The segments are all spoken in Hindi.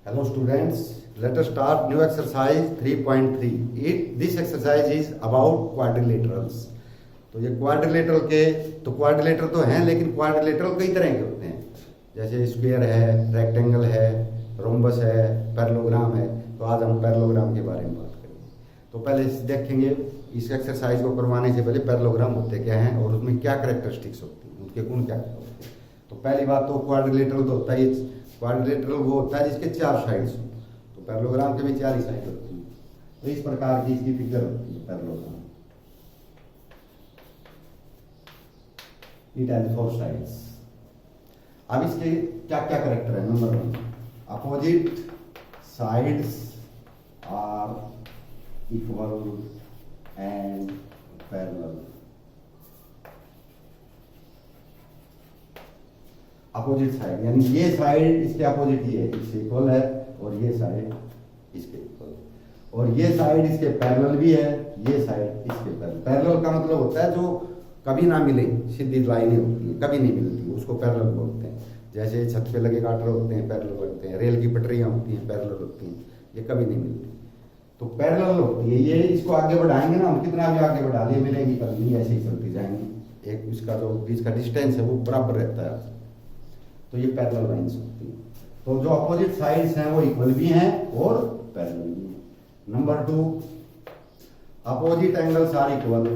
Hello students, let us start new exercise 3.3. This exercise is about quadrilaterals. तो ये क्वाड्रिलेटरल के तो क्वाड्रिलेटरल तो हैं, लेकिन क्वाड्रिलेटरल कई तरह के होते हैं, जैसे स्क्वायर है, रेक्टेंगल है, रोम्बस है, पैरेललोग्राम है। तो आज हम पैरेललोग्राम के बारे में बात करेंगे। तो पहले देखेंगे इस एक्सरसाइज को करवाने से पहले पैरेललोग्राम होते क्या हैं और उसमें क्या कैरेक्टरिस्टिक्स होती हैं, उनके गुण क्या क्या होते हैं। तो पहली बात तो क्वाड्रिलेटरल तो होता है, क्वाड्रिलेटरल वो होता है जिसके चार साइड्स हो। तो पैरेललोग्राम के भी चार ही साइड होती है। तो इस प्रकार की इसकी फिगर होती है parallelogram. It has four sides. अब इसके क्या क्या कैरेक्टर है। Number 1, opposite sides are equal and parallel. Opposite side यानी ये साइड इसके अपोजिट ही है, इससे इक्वल है, और ये साइड इसके इक्वल है, और ये साइड इसके पैरेलल भी है, ये साइड इसके पैरेलल। पैरेलल का मतलब होता है जो कभी ना मिले, सीधी लाइनें होती हैं, कभी नहीं मिलती, उसको पैरेलल बोलते हैं। जैसे छत पे लगे गाटर होते हैं, पैरेलल लगते हैं, रेल की पटरियां होती हैं, पैरेलल होती हैं, ये कभी नहीं मिलती। तो पैरेलल होती है ये। इसको आगे बढ़ाएंगे ना हम, कितना भी आगे बढ़ा लिए मिलेगी कभी नहीं, ऐसे ही चलती जाएंगी। एक इसका जो बीच का डिस्टेंस है वो बराबर रहता है। तो ये पैरेलल लाइंस होती है। तो जो अपोजिट साइड्स हैं वो इक्वल भी हैं और पैरेलल भी हैं। Number 2, opposite angles are equal.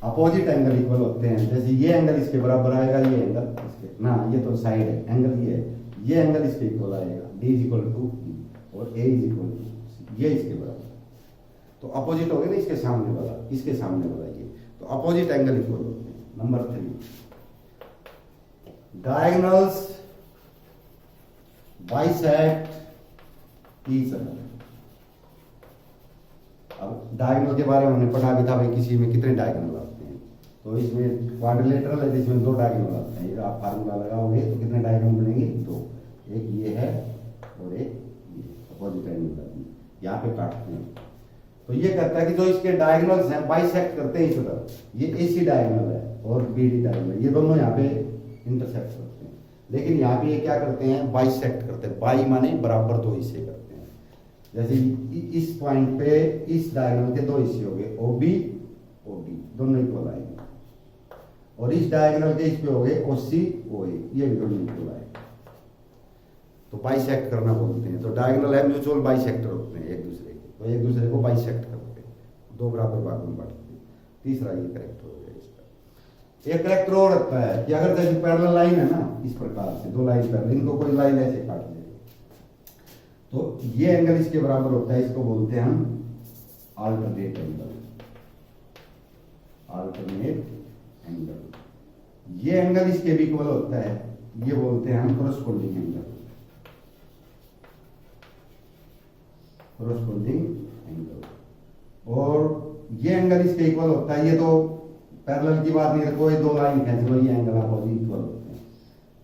Opposite angle equal होते हैं, जैसे ये एंगल इसके बराबर आएगा, ये एंगल इसके ना, ये तो साइड है, एंगल ये है, ये एंगल इसके इक्वल आएगा, D is equal to E और A इज इक्वल टू, ये इसके बराबर। तो अपोजिट हो गया ना, इसके सामने वाला, इसके सामने वाला ये, तो अपोजिट एंगल इक्वल होते हैं। Number 3, diagonals bisect each other. अब डायगोनल के बारे में हमने पढ़ा भी था, भाई किसी में कितने डायगोनल आते हैं। तो इसमें क्वाड्रिलेटरल है जिसमें 2 डायगोनल आते हैं। आप फार्मूला लगाओगे तो कितने डायगोनल बनेंगे, 2। एक ये है और एक ये अपोजिट एंगल, यहाँ पे काटते हैं। तो ये कहता है कि जो इसके डायगोनल्स हैं बाइसेक्ट करते हैं इस तरफ, ये AC डायगोनल है और BD डायगोनल, ये दोनों यहाँ पे इंटरसेक्ट करते हैं। लेकिन यहाँ पे ये क्या करते हैं, बाइसेक्ट करते हैं। बाई माने बराबर 2 हिस्से करते हैं। जैसे इस पॉइंट पे इस डायगोनल के 2 हिस्से हो गए, OB OD दोनों इक्वल आएंगे, और इस डायगोनल के इस पे हो गए OC OA, ये भी दोनों इक्वल आएंगे। तो बाइसेक्ट करना बोलते हैं। तो डायगोनल है, म्यूचुअल बाइसेक्टर होते हैं एक दूसरे के, तो एक दूसरे को बाइसेक्ट करते हैं, 2 बराबर भागों में बांटते हैं। तीसरा ये करेक्टर हो गया इसका। एक करेक्टर और रखता है कि अगर जैसे पैरेलल लाइन है ना, इस प्रकार से 2 लाइन पैरेलल, इनको कोई लाइन ऐसे काट दे तो ये एंगल इसके बराबर होता है, इसको बोलते हैं हम अल्टरनेट एंगल। अल्टरनेट एंगल, ये एंगल इसके भी इक्वल होता है, ये बोलते हैं हम कोरस्पोंडिंग एंगल। कोरस्पोंडिंग एंगल, और ये एंगल इसके इक्वल होता है। ये तो पैरेलल की बात नहीं है, कोई 2 लाइन खींच लो, ये एंगल अपोजिट इक्वल होते हैं।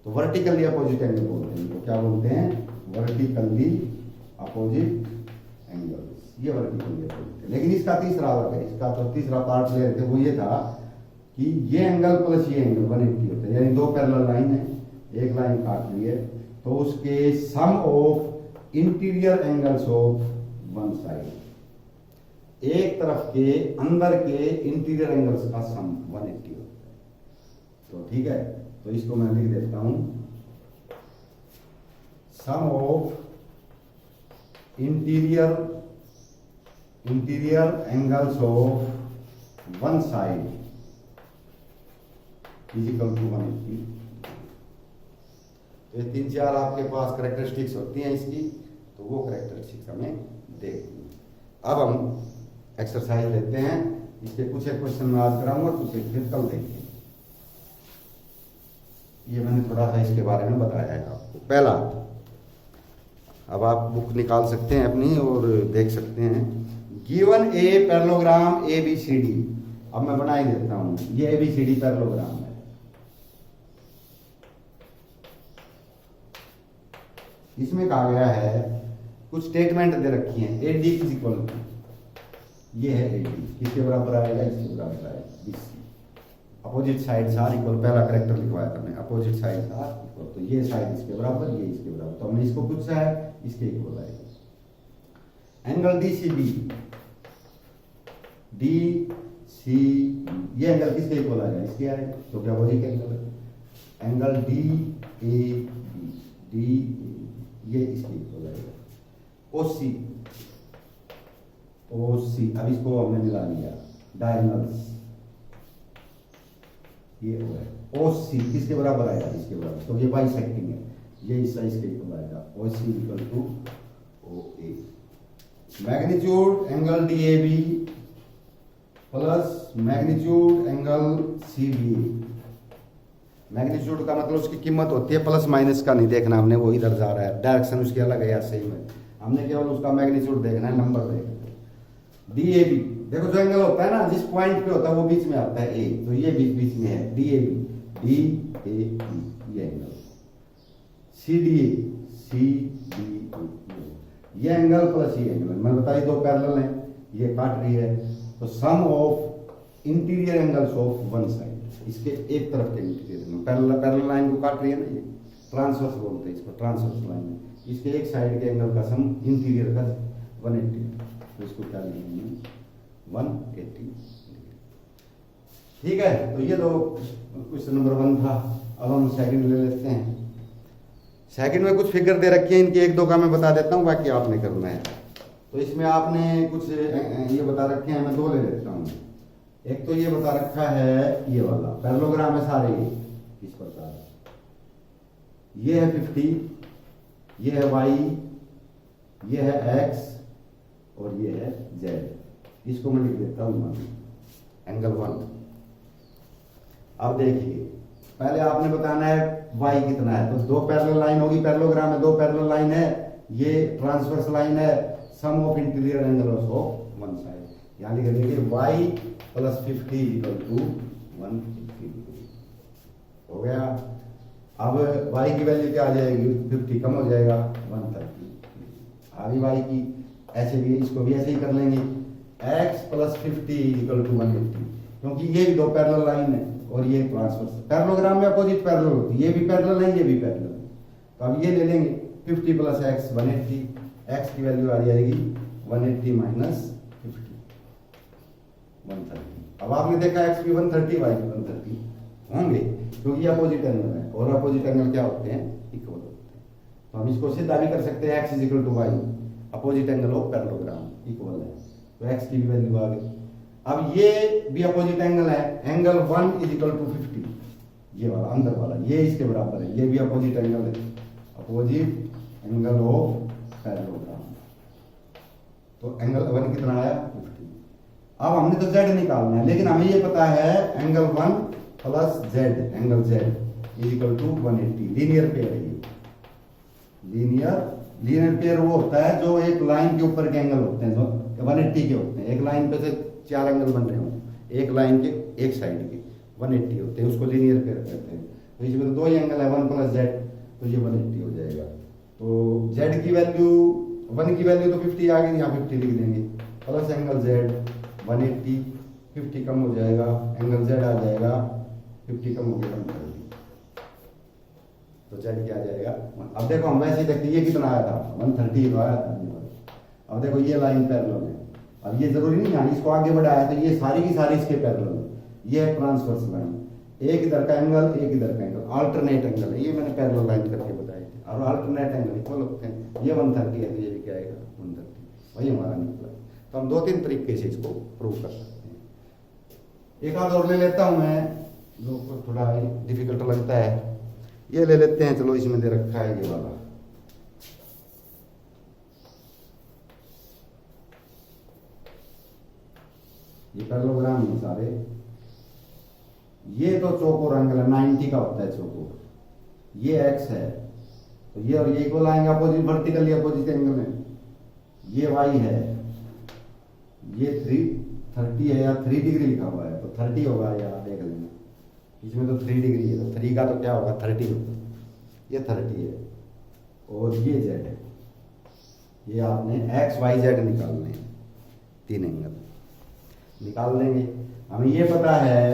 तो वर्टिकली अपोजिट एंगल बोलते हैं, तो क्या बोलते हैं, वर्टिकली अपोजिट एंगल्स, ये वर्टिकली अपोजिट है। लेकिन इसका तीसरा अलग है, इसका तो तीसरा पार्ट ले रहे थे, वो ये था कि ये एंगल प्लस ये एंगल 180 होता है। यानी 2 पैरेलल लाइन है, एक लाइन काट ली है, तो उसके sum of interior angles of one side, एक तरफ के अंदर के इंटीरियर एंगल्स का सम 180 होता है। तो ठीक है, तो इसको मैं लिख देता हूं, sum of interior angles of one side is equal to 180। तो ये 3-4 आपके पास कैरेक्टरिस्टिक्स होती हैं इसकी, तो वो कैरेक्टरिस्टिक्स हमें देखनी। अब हम एक्सरसाइज लेते हैं, इसके कुछ एक क्वेश्चन मैं आज कराऊंगा, कुछ एक फिर कल देखेंगे। ये मैंने थोड़ा सा इसके बारे में बताया है आपको। पहला, अब आप बुक निकाल सकते हैं अपनी और देख सकते हैं। Given a parallelogram ABCD। अब मैं बना ही देता हूं, ये ABCD पैरेललोग्राम है। इसमें कहा गया है, कुछ स्टेटमेंट दे रखी हैं। AD इज इक्वल टू, ये है AD, किसके बराबर आएगा, इसके बराबर आएगा BC। Opposite sides are equal, पहला करेक्टर लिखवाया था मैंने, अपोजिट साइड्स आर इक्वल, तो ये साइड इसके बराबर, ये इसके बराबर, तो हमने इसको पूछा है, इसके इक्वल आएगा। Angle D C B, D C, ये एंगल किसके इक्वल आएगा, इसके आएगा, तो क्या अपोजिट एंगल है। Angle D A B, D ये इसके इक्वल आएगा। ओ सी, ओ सी, अब इसको हमने मिला लिया, डायगोनल्स, ये हो है। ओ सी किसके बराबर आएगा, इसके बराबर, तो ये बाइसेक्टिंग है, ये इस साइज के इक्वल आएगा। O C equal to O A. Magnitude angle D A B plus magnitude angle C B. Magnitude का मतलब उसकी कीमत होती है, प्लस माइनस का नहीं देखना हमने, वो इधर जा रहा है, डायरेक्शन उसकी अलग है या सेम है, हमने केवल उसका मैग्नीट्यूड देखना है, नंबर देखना है। डी ए बी, देखो जो एंगल होता है ना, जिस पॉइंट पे होता है वो बीच में आता है ए, तो ये बीच बीच में है, D A B, D A B, ये angle. C D A, C D, ये एंगल प्लस ये एंगल, मैं बताइए दो पैरेलल हैं, ये काट रही है, तो sum of interior angles of one side, इसके एक तरफ के इंटीरियर पैरेलल लाइन को काट रही है ना, ये ट्रांसवर्स बोलते हैं इसको, ट्रांसवर्स लाइन, इसके एक साइड के एंगल का सम इंटीरियर का 180, तो इसको क्या लिखेंगे 180। ठीक है, तो ये तो क्वेश्चन नंबर 1 था। अब हम सेकंड ले लेते हैं। सेकंड में कुछ फिगर दे रखी है, इनके एक दो का मैं बता देता हूँ, बाकी आपने करना है। तो इसमें आपने कुछ ये बता रखे हैं, मैं दो ले लेता हूँ। एक तो ये बता रखा है, ये वाला पैरेललोग्राम है सारे ये इस प्रकार, ये है 50, ये है y, ये है x और ये है z। इसको मैं लिख देता हूँ एंगल 1। अब देखिए, पहले आपने बताना है y कितना है, तो दो पैरेलल लाइन होगी, पैरेललोग्राम में दो पैरेलल लाइन है, ये ट्रांसवर्स लाइन है, sum of interior angles of one side. यहाँ लिख देखिए y प्लस 50 इक्वल टू 150 हो गया। अब y की वैल्यू क्या आ जाएगी, 50 कम हो जाएगा 130 आ गई y की। ऐसे भी इसको भी ऐसे ही कर लेंगे, x प्लस 50 इक्वल टू 180, क्योंकि ये भी दो पैरेलल लाइन है और ये ट्रांसवर्स। पैरेललोग्राम में अपोजिट पैरेलल होती है, ये भी पैरेलल है, ये भी पैरेलल है, तो अब ये ले लेंगे 50 प्लस x 180, x की वैल्यू आ जाएगी 180 माइनस 50 130। अब आपने देखा x भी 130 y भी 130 होंगे, क्योंकि अपोजिट एंगल है और अपोजिट एंगल क्या होते हैं, इक्वल होते हैं। तो हम इसको सीधा भी कर सकते हैं, x is equal to y, opposite angle of parallelogram equal है, तो x की भी वैल्यू आ गई। अब ये भी अपोजिट एंगल है, एंगल 1 इज इक्वल टू 50, ये वाला अंदर वाला, ये इसके बराबर है, ये भी अपोजिट एंगल है, अपोजिट एंगल ऑफ पैरेललोग्राम। तो एंगल 1 कितना आया 50। अब हमने तो z निकालना है, लेकिन हमें ये पता है angle 1 plus z, angle z is equal to 180। Linear pair है ये, लीनियर पेयर वो होता है जो एक लाइन के ऊपर के एंगल होते हैं, जो 180 के होते हैं। एक लाइन पे से 4 एंगल बन रहे हो, एक लाइन के एक साइड के 180 होते हैं, उसको लीनियर पेयर कहते हैं। तो इसमें तो दो ही एंगल है, 1 प्लस z, तो ये 180 हो जाएगा। तो z की वैल्यू, 1 की वैल्यू तो 50 आ गई, यहाँ 50 लिख देंगे, प्लस एंगल z 180, 50 कम हो जाएगा, एंगल z आ जाएगा 50 कम हो गया 130, तो z क्या आ जाएगा। अब देखो हम वैसे ही देखते, ये कितना आया था 130 तो आया था। अब देखो ये लाइन पैरेलल है, अब ये जरूरी नहीं है इसको आगे बढ़ाया, तो ये सारी की सारी इसके पैरेलल है, ये है ट्रांसवर्स लाइन, एक इधर का एंगल एक इधर का एंगल, अल्टरनेट एंगल है, ये मैंने पैरेलल लाइन करके बताए थे, और अल्टरनेट एंगल इक्वल होते हैं। ये 130 है, तो ये भी क्या आएगा 130, वही हमारा निकला। तो हम 2-3 तरीके से इसको प्रूव कर सकते हैं। एक आध और ले लेता हूं मैं, जो थोड़ा डिफिकल्ट लगता है, ये ले लेते हैं। चलो इसमें दे रखा है ये वाला, ये पैरेललोग्राम है सारे। ये तो चौकोर एंगल है, 90 का होता है चौकोर, ये x है, तो ये और ये इक्वल आएंगे, अपोजिट वर्टिकली अपोजिट एंगल में। ये y है, ये 330 है या 3 डिग्री लिखा हुआ है, तो 30 होगा, यार देख लेना, इसमें तो 3 डिग्री है, तो 3 का तो क्या होगा 30 होगा, ये 30 है, और ये z है। ये आपने x y z निकालने हैं, 3 एंगल निकाल लेंगे। हमें ये पता है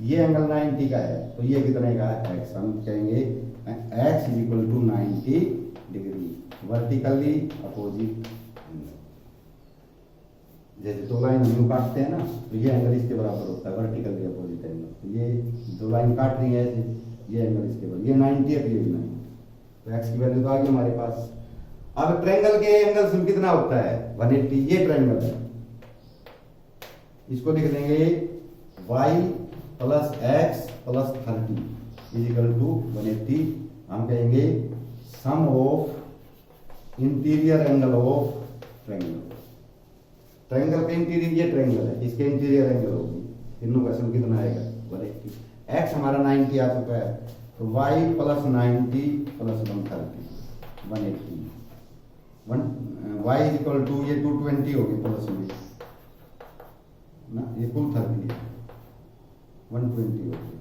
ये एंगल 90 का है, तो ये कितने का है x, हम कहेंगे x is equal to 90 degree vertically opposite angle. जैसे दो लाइन हम काटते हैं ना, तो ये एंगल इसके बराबर होता है वर्टिकली अपोजिट एंगल। तो ये दो लाइन काट रही है ऐसे, ये एंगल इसके बराबर, ये 90 है, ये भी 90, तो x की वैल्यू तो आ गई हमारे पास। अब ट्रायंगल के एंगल सम कितना होता है 180, ये ट्रायंगल है, इसको लिख देंगे y plus x plus 30 is equal to 180। हम कहेंगे sum of interior angle of triangle. Triangle का इंटीरियर, ये ट्रायंगल है, इसके इंटीरियर एंगल होगी, तीनों का सम कितना आएगा 180। x हमारा 90 आ चुका है, तो y plus 90 plus 130 180 y is equal to ये 220 होगी प्लस में ना, ये कुल 30 है, 120 होगी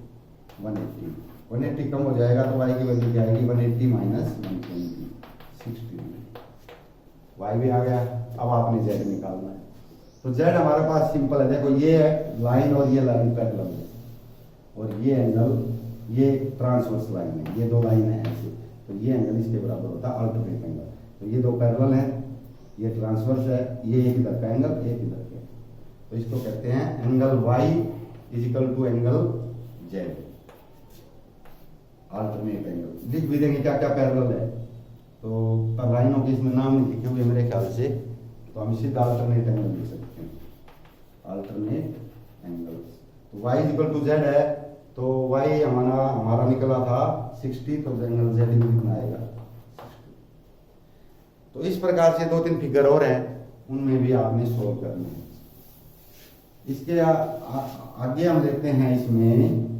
180 180 कम हो जाएगा तो y की वैल्यू क्या आएगी 180 माइनस 120 60। y भी आ गया। अब आपने z निकालना है, तो z हमारे पास सिंपल है, देखो ये लाइन और ये लाइन पैरेलल है, और ये एंगल ये ट्रांसवर्स लाइन है, ये दो लाइन है ऐसे, तो ये एंगल इसके बराबर होता है अल्टरनेट एंगल। तो ये दो पैरेलल है, ये ट्रांसवर्स है, ये एक इधर का एंगल एक इधर का, तो इसको कहते हैं angle y is equal to angle z alternate angle. लिख भी देंगे क्या क्या पैरेलल है, तो पर लाइनों के इसमें नाम नहीं लिखे हुए मेरे ख्याल से, तो हम सीधा अल्टरनेट एंगल लिख सकते हैं, अल्टरनेट एंगल। तो y is equal to z है, तो y हमारा निकला था 60, तो एंगल z भी कितना आएगा 60। तो इस प्रकार से दो तीन फिगर और हैं, उनमें भी आपने सोल्व करना है। इसके आगे हम लेते हैं इसमें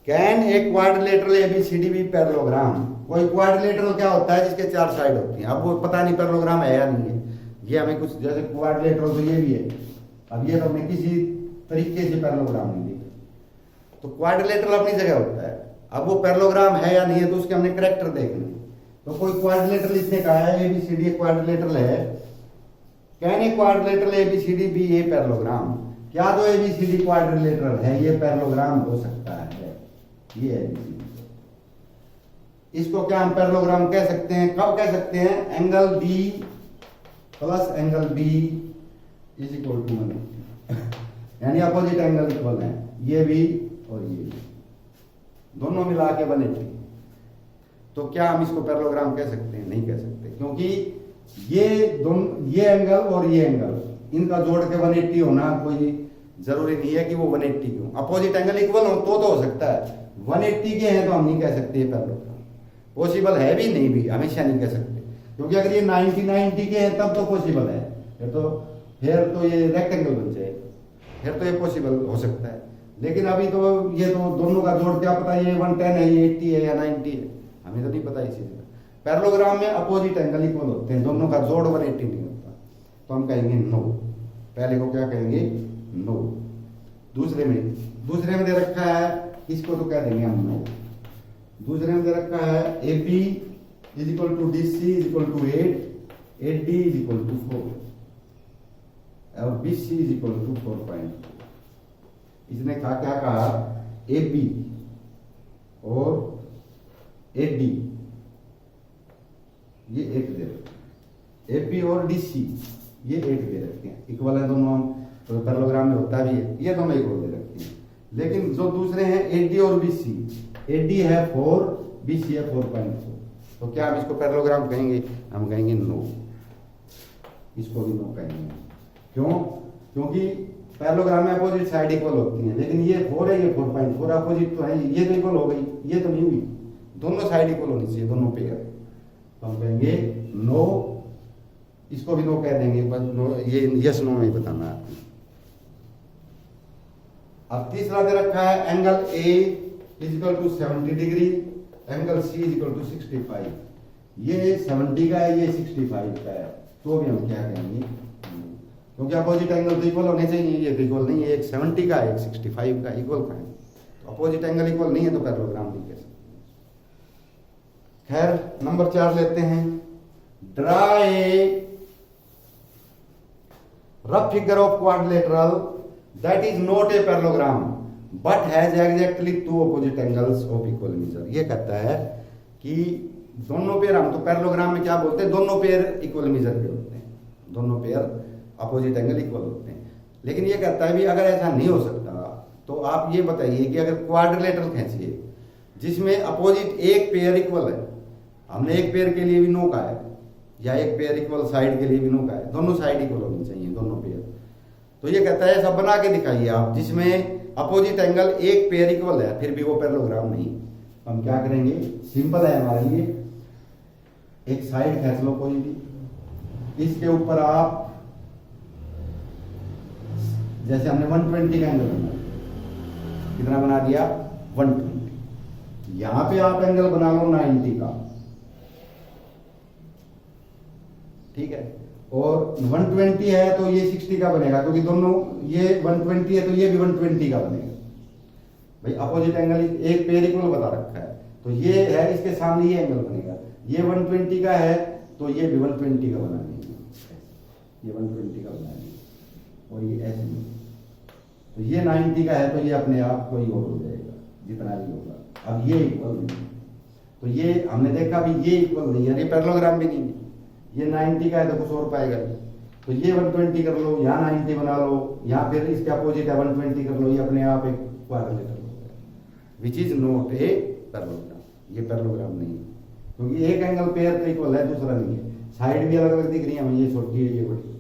can a quadrilateral ABCD be parallelogram. कोई क्वाड्रिलेटरल क्या होता है जिसके चार साइड होती हैं, अब वो पता नहीं पैरेललोग्राम है या नहीं है, ये हमें कुछ जैसे क्वाड्रिलेटरल तो ये भी है, अब ये तो हमने किसी तरीके से पैरेललोग्राम नहीं देखा, तो क्वाड्रिलेटरल अपनी जगह होता है। अब वो पैरेललोग्राम है या नहीं है तो उसके हमने करैक्टर देखने। तो कोई क्वाड्रिलेटरल इसने कहा है एबीसीडी क्वाड्रिलेटरल है, can a quadrilateral ABCD be a parallelogram, क्या जो एबीसीडी क्वाड्रिलेटरल है ये पैरेललोग्राम हो सकता है, ये है। इसको क्या हम पैरेललोग्राम कह सकते हैं, कब कह सकते हैं, angle B plus angle B is equal to 180, यानी अपोजिट एंगल इक्वल है, ये भी और ये भी, दोनों मिला के 180। तो क्या हम इसको पैरेललोग्राम कह सकते हैं, नहीं कह सकते, क्योंकि ये एंगल और ये एंगल इनका जोड़ के 180 होना कोई जरूरी नहीं है कि वो 180 क्यों, अपोजिट एंगल इक्वल हो तो सकता है, 180 के हैं तो हम नहीं कह सकते पैरेललोग्राम, पॉसिबल है भी नहीं भी, हमेशा नहीं कह सकते, क्योंकि अगर ये 90 के हैं तब तो पॉसिबल है, फिर तो ये रेक्टेंगल बन जाएगा, फिर तो ये पॉसिबल हो सकता है। लेकिन अभी तो ये तो दोनों का जोड़ क्या पता ये 110 है, ये 80 है या 90 है, हमें तो नहीं पता इसी जगह। पैरेललोग्राम में अपोजिट एंगल इक्वल होते हैं, दोनों का जोड़ 180 नहीं होता, तो हम कहेंगे नो। पहले को क्या कहेंगे, नो। दूसरे में दे रखा है, इसको तो क्या देंगे हम नो। दूसरे में दे रखा है A B is equal to D C is equal to 8 D is equal to 4 और B C is equal to 4.2। इसने क्या कहा, ए बी और ए डी ये 8 दे रखे, ए पी और डी सी ये 8 दे रखे हैं, इक्वल है दोनों, हम तो पैरेललोग्राम में होता भी है, ये दोनों इक्वल दे रखे हैं। लेकिन जो दूसरे हैं ए डी और बी सी, ए डी है 4, बी सी है 4.4, तो क्या हम इसको पैरेललोग्राम कहेंगे, हम कहेंगे नो, इसको भी नो कहेंगे। क्यों, क्योंकि पैरेललोग्राम में अपोजिट साइड इक्वल होती हैं, लेकिन ये 4 है ये 4.4 अपोजिट तो है, ये तो इक्वल हो गई, ये तो नहीं हुई, दोनों साइड इक्वल होनी चाहिए, दोनों पेयर, तो हम कहेंगे नो, इसको भी नो कह देंगे, बस नो, ये यस नो में बताना है। अब तीसरा दे रखा है angle A is equal to 70 degree, angle C is equal to 65, ये 70 का है, ये 65 का है, तो भी हम क्या कहेंगे, क्योंकि अपोजिट एंगल तो इक्वल होने चाहिए, ये इक्वल नहीं है, एक 70 का है एक 65 का, इक्वल का है, तो अपोजिट एंगल इक्वल नहीं है तो पैरेललोग्राम नहीं कह सकते। खैर नंबर 4 लेते हैं। Draw a rough figure of quadrilateral that is not a parallelogram but has exactly 2 opposite angles of equal major. ये कहता है कि दोनों पेयर, हम तो पैरेललोग्राम में क्या बोलते हैं, दोनों पेयर इक्वल मेजर के होते हैं, दोनों पेयर अपोजिट एंगल इक्वल होते हैं। लेकिन ये कहता है भी अगर ऐसा नहीं हो सकता तो आप ये बताइए कि अगर क्वाड्रिलेटरल खींचिए जिसमें अपोजिट एक पेयर इक्वल है, हमने एक पेयर के लिए भी नो का है या एक पेयर इक्वल साइड के लिए भी नो का है, दोनों साइड इक्वल होनी चाहिए, दोनों पेयर। तो ये कहता है सब बना के दिखाइए आप जिसमें अपोजिट एंगल एक पेयर इक्वल है फिर भी वो पैरेललोग्राम नहीं। हम क्या करेंगे, सिंपल है हमारे लिए, एक साइड खींच लो कोई भी, इसके ऊपर आप जैसे हमने 120 का एंगल बना, कितना बना दिया 120। यहां पे आप एंगल बना लो 90 का, ठीक है, और 120 है तो ये 60 का बनेगा क्योंकि दोनों ये 120 है तो ये भी 120 का बनेगा। भाई अपोजिट एंगल एक पेयर इक्वल बता रखा है तो ये है, इसके सामने ये एंगल बनेगा, ये 120 का है तो ये भी 120 का बना देंगे, ये 120 का बना देंगे, और ये ऐसे नहीं, तो ये 90 का है तो ये अपने आप कोई और हो जाएगा जितना भी होगा। अब ये इक्वल नहीं, तो ये हमने देखा भी ये इक्वल नहीं है, ये पैरेललोग्राम भी नहीं है, ये 90 का है तो कुछ और पाएगा, तो ये 120 कर लो, यहाँ 90 बना लो, यहाँ फिर इसके अपोजिट है 120 कर लो, ये अपने आप एक क्वाड्रिलेटरल हो गया, which is not a parallelogram. ये पैरेललोग्राम नहीं है क्योंकि एक एंगल पेयर तो इक्वल है, दूसरा नहीं है, साइड भी अलग अलग दिख रही है हमें, ये छोटी है ये बड़ी,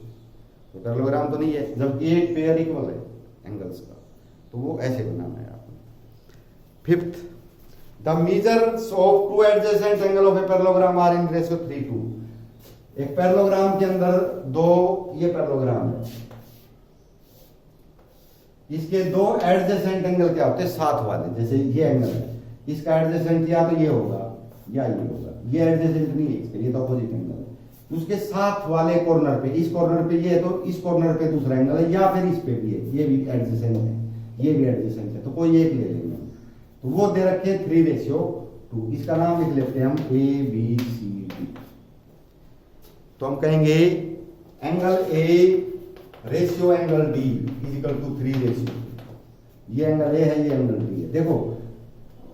तो पैरेललोग्राम तो नहीं है, जबकि एक पेयर इक्वल है एंगल्स का, तो वो ऐसे बनाना है आपने। 5th, the measures of 2 adjacent angle of a parallelogram are in ratio 3:2। एक पैरेललोग्राम के अंदर दो, ये पैरेललोग्राम है, इसके दो एडजेसेंट एंगल क्या होते हैं, साथ वाले, जैसे ये एंगल है, इसका एडजेसेंट या तो ये होगा या ये होगा, ये एडजेसेंट नहीं है इसके, ये तो अपोजिट एंगल है, उसके साथ वाले कॉर्नर पे, इस कॉर्नर पे ये है तो इस कॉर्नर पे दूसरा एंगल है, या फिर इस पे भी है, ये भी एडजेसेंट है, ये भी एडजेसेंट है, तो कोई एक ले लेंगे। तो वो दे रखे 3:2, इसका नाम लिख लेते हैं हम ABCD। तो हम कहेंगे angle A ratio angle D is equal to 3:2। ये एंगल A है, ये एंगल D है। देखो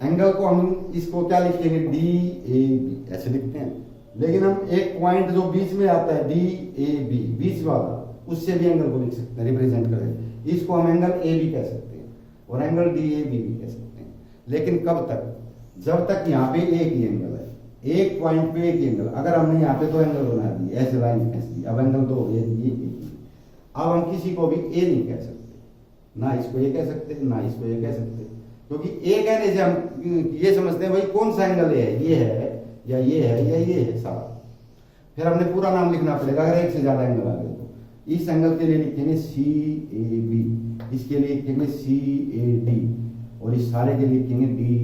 एंगल को हम इसको क्या लिखेंगे, DAB ऐसे लिखते हैं, लेकिन हम एक पॉइंट जो बीच में आता है DAB बीच वाला, उससे भी एंगल को लिख सकते हैं, रिप्रेजेंट करें, इसको हम एंगल AB कह सकते हैं और एंगल DAB भी कह सकते हैं। लेकिन कब तक, जब तक यहाँ पे एक ही एंगल है, एक पॉइंट पे एक ही एंगल। अगर हमने यहाँ पे 2 एंगल बना दिए, ऐसे लाइन खींच दी, अब एंगल 2 ये अब हम किसी को भी ए नहीं कह सकते, ना इसको ये कह सकते ना इसको ये कह सकते, क्योंकि ए कहने से हम ये समझते हैं भाई कौन सा एंगल है, ये है या ये है या ये है सारा, फिर हमने पूरा नाम लिखना पड़ेगा। अगर एक से ज्यादा एंगल आ गए तो इस एंगल के लिए लिखेंगे CAB, इसके लिए लिखेंगे CAD और इस सारे के लिए लिखेंगे DA।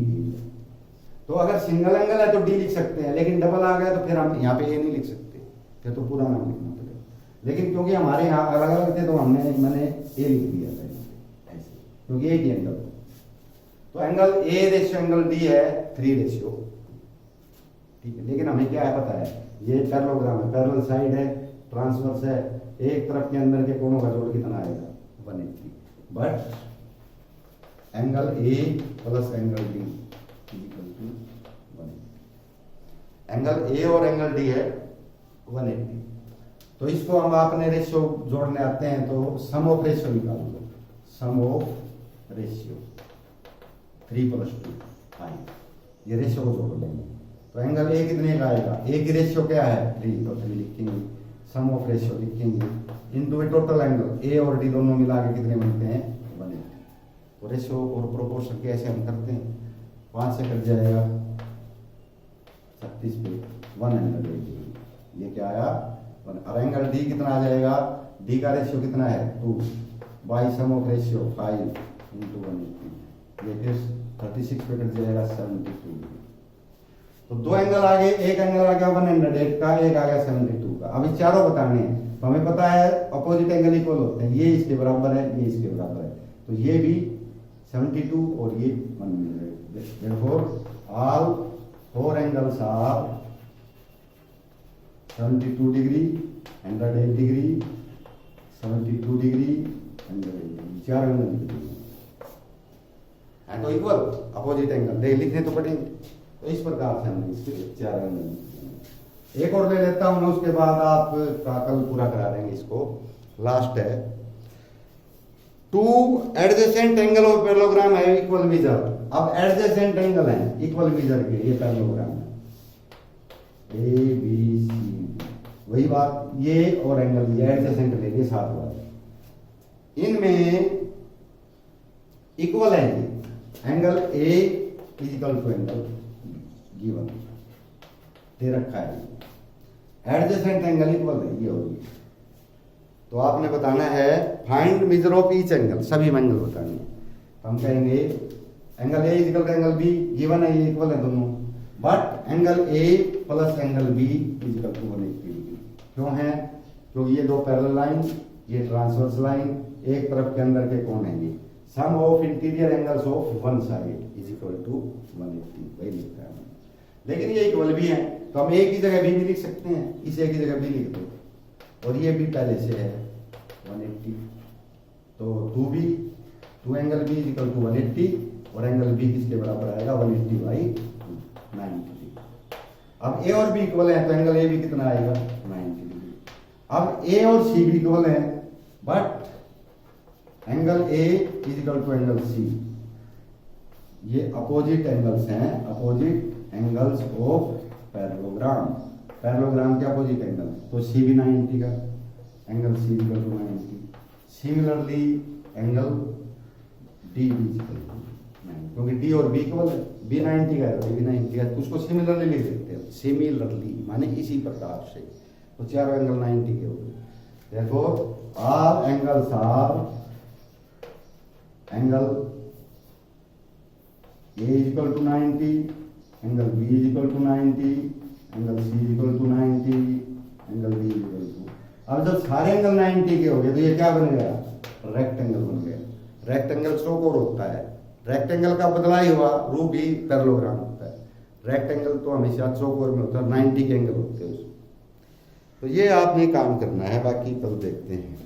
तो अगर सिंगल एंगल है तो D लिख सकते हैं, लेकिन डबल आ गया तो फिर हम यहाँ पे A नहीं लिख सकते, फिर तो पूरा नाम लिखना पड़ेगा। लेकिन क्योंकि हमारे यहाँ अलग अलग थे तो मैंने A लिख दिया था ऐसे, क्योंकि एक ही एंगल। तो angle A ratio angle D है 3:, ठीक है। लेकिन हमें क्या है पता है, ये पैरेललोग्राम है, पैरेलल साइड है, ट्रांसवर्स है, एक तरफ के अंदर के कोनों का जोड़ कितना आएगा 180, but angle A plus angle D equal to 180। Angle A और एंगल D है 180। तो इसको हम अपने रेशियो जोड़ने आते हैं, तो सम ऑफ रेशियो निकाल लो, सम ऑफ रेशियो 3 + 2 5, ये रेशियो को जोड़ लेंगे। तो एंगल A कितने का आएगा, A की रेशियो क्या है 3, तो 3 लिखेंगे, सम ऑफ रेशियो लिखेंगे इनटू टोटल एंगल A और D दोनों मिला के कितने बनते हैं 180। तो रेशियो और प्रोपोर्शन कैसे हम करते हैं, 5 से कट जाएगा 36 पे 1 एंगल A, ये क्या आया 1। अब एंगल D कितना आ जाएगा, D का रेशियो कितना है 2, बाई सम ऑफ रेशियो 5 × 180, ये फिर 36 पे कट जाएगा 72। तो 2 एंगल आ गए, एक एंगल आ गया 108 का, एक आ गया 72 का। अभी चारों बताने हैं, तो हमें पता है अपोजिट एंगल इक्वल होते हैं, ये इसके बराबर है, ये इसके बराबर है, तो ये भी 72 और ये 108। Therefore all 4 angles are 72 degree, 108 degree, 72 degree, 108 degree, 4 angle है तो इक्वल अपोजिट एंगल देख लिखने तो पड़ेंगे। तो इस प्रकार से हमने इसके 4 एंगल। एक और ले लेता हूं, उसके बाद आप का कल पूरा करा देंगे इसको। लास्ट है, 2 एडजेसेंट एंगल ऑफ पैरेललोग्राम है इक्वल मेजर। अब एडजेसेंट एंगल है इक्वल मेजर के, ये पैरेललोग्राम है ए बी सी, वही बात ये और एंगल ये एडजेसेंट लेंगे साथ वाले, इनमें इक्वल है ये angle A is equal to angle given दे रखा है, एडजेसेंट एंगल इक्वल है ये होगी। तो आपने बताना है find measure of each angle, सभी एंगल बताने हैं। तो हम कहेंगे angle A is equal to angle B given है, ये इक्वल है दोनों, but angle A plus angle B is equal to 180 degree. क्यों है? क्योंकि ये दो पैरेलल लाइन, ये ट्रांसवर्स लाइन, एक तरफ के अंदर के कौन है ये, sum of interior angles of one side is equal to 180, वही लिखा है। लेकिन ये इक्वल भी है तो हम ए की जगह बी भी लिख सकते हैं, इस ए की जगह बी लिख दो, और ये भी पहले से है 180, तो 2 angle B is equal to 180, और एंगल बी किसके बराबर आएगा 180 बाई 90। अब ए और बी इक्वल है तो एंगल ए भी कितना आएगा 90 डिग्री। अब ए और सी भी इक्वल है, but angle A is equal to angle C, ये अपोजिट एंगल्स हैं, opposite angles of parallelogram, parallelogram के अपोजिट एंगल, तो सी भी 90 का, angle C equal to 90। Similarly angle D भी इक्वल टू 90, क्योंकि डी और बी इक्वल है, बी 90 का है तो बी 90 का, उसको सिमिलरली लिख सकते हैं, सिमिलरली माने इसी प्रकार से, तो चारों एंगल 90 के हो गए। देखो all angles are angle A is equal to 90, angle B is equal to 90, angle C is equal to 90, angle D is equal to. अब जब सारे एंगल 90 के हो गए तो ये क्या बन गया, रेक्टेंगल बन गया। रेक्टेंगल चौकोर होता है, रेक्टेंगल का बदला ही हुआ, रूप भी पैरेललोग्राम होता है। रेक्टेंगल तो हमेशा चौकोर में होता है, 90 के एंगल होते हैं उसमें। तो ये आपने काम करना है, बाकी कल देखते हैं।